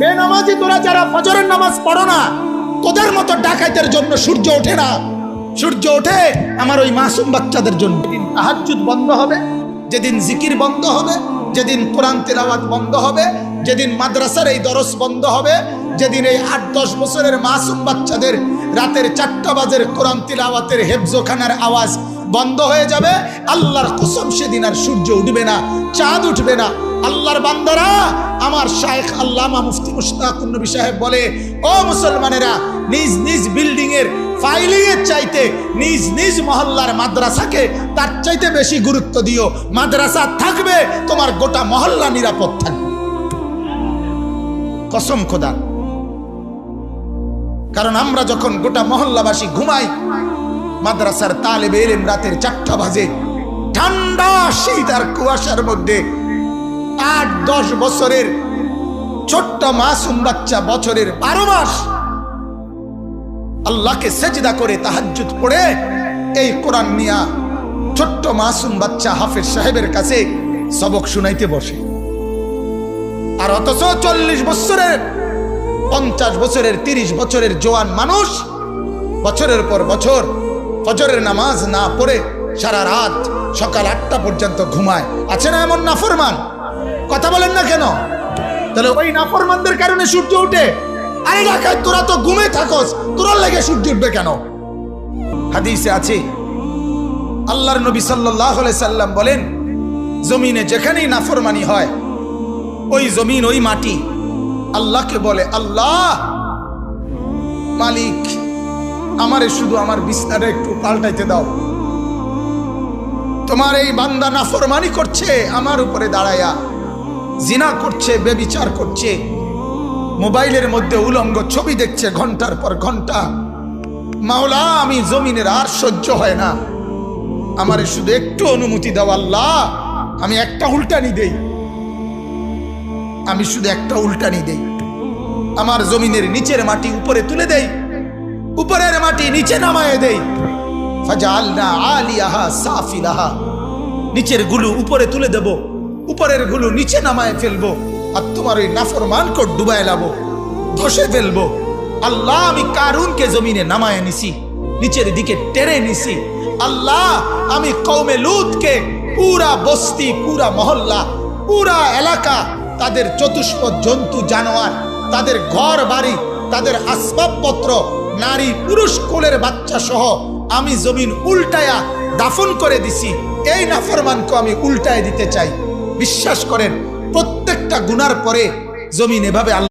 বেনামাজি তোরা যারা ফজরের নামাজ পড়ো না, তোদের মতো ডাকাতের জন্য সূর্য ওঠে না। সূর্য ওঠে আমার ওই মাসুম বাচ্চাদের জন্য। যেদিন তাহাজ্জুদ বন্ধ হবে, যেদিন জিকির বন্ধ হবে, যেদিন কোরআন তেলাওয়াত বন্ধ হবে, যেদিন মাদ্রাসার এই দরস বন্ধ হবে, যেদিন এই 8-10 বছরের মাসুম বাচ্চাদের রাতের 4টা বাজের কোরআন তিলাওয়াতের হেফজোখানার আওয়াজ বন্ধ হয়ে যাবে, আল্লাহর কসম সেদিন আর সূর্য উঠবে না, চাঁদ উঠবে না। আল্লাহর বান্দারা, আমার শায়েখ আল্লামা মুফতি মুশতাকুন নবী সাহেব বলে, ও মুসলমানেরা, নিজ নিজ বিল্ডিং এর ফাইলিং এর চাইতে নিজ নিজ মহল্লার মাদ্রাসাকে তার চাইতে বেশি গুরুত্ব দিও। মাদ্রাসা থাকবে, তোমার গোটা মহল্লা নিরাপদ থাকবে, কসম খোদা। কারণ আমরা যখন গোটা মহল্লাবাসী ঘুমাই, মাদ্রাসার তালেবে ইলম রাতের 4টা বাজে, ঠান্ডা শীত আর কুয়াশার মধ্যে 8-10 বছরের ছোট্ট মাসুম বাচ্চা বছরের 12 মাস আল্লাহকে সেজদা করে তাহাজ্জুদ পড়ে এই কোরআন নিয়া ছোট্ট মাসুম বাচ্চা হাফেজ সাহেবের কাছে সবক শুনাইতে বসে। আর অথচ 40 বছরের, 50 বছরের, 30 বছরের জোয়ান মানুষ বছরের পর বছর ফজরের নামাজ না পড়ে সারা রাত সকাল 8টা পর্যন্ত ঘুমায়। আছে না এমন নাফরমান? কথা বলেন না কেন? তাহলে ওই নাফরমানদের কারণে সূর্য উঠে। আরে ডাকাত, তোরা তো ঘুমে থাকস, তোর লেগে সূর্য উঠবে কেন? হাদিসে আছে, আল্লাহর নবী সাল্লাল্লাহু আলাইহি সাল্লাম বলেন, জমিনে যেখানেই নাফরমানি হয়, ওই জমিন, ওই মাটি আল্লাহকে বলে, আল্লাহ মালিক, আমারে শুধু আমার বিছনাটা একটু পাল্টাইতে দাও। তোমার এই বান্দা নাফরমানি করছে, আমার উপরে দাঁড়ায়া জিনা করছে, বেবিচার করছে, মোবাইলের মধ্যে উলঙ্গ ছবি দেখছে ঘন্টার পর ঘন্টা। মাওলা, আমি জমিনের আর সহ্য হয় না, আমারে শুধু একটু অনুমতি দাও আল্লাহ, আমি একটা উল্টানি দেই, আমি শুধু একটা উল্টানি দেই। আমার জমিনের নিচের মাটি উপরে তুলে দেই, উপরের মাটি নিচে নামায়ে দেই। ফাজআলনা আলিয়াহা সাফিলাহা, নিচের গুলো উপরে তুলে দেব, উপরের গুলো নিচে নামায়ে ফেলবো, আর তোমার ওই নাফরমানকে ডুবায় লাবো, ধসে ফেলবো। আল্লাহ, আমি কারুনকে জমিনে নামায়ে নিছি, নিচের দিকে টেনে নিছি। আল্লাহ, আমি কওমে লূতকে পুরা বস্তি, পুরা মহল্লা, পুরা এলাকা, তাদের চতুষ্পদ জন্তু জানোয়ার, তাদের ঘর বাড়ি, তাদের আসবাবপত্র, নারী পুরুষ কোলের বাচ্চা সহ আমি জমিন উল্টায়া দাফন করে দিছি। এই নাফরমানকে আমি উল্টায় দিতে চাই। বিশ্বাস করেন, প্রত্যেকটা গুনার পরে জমিন এভাবে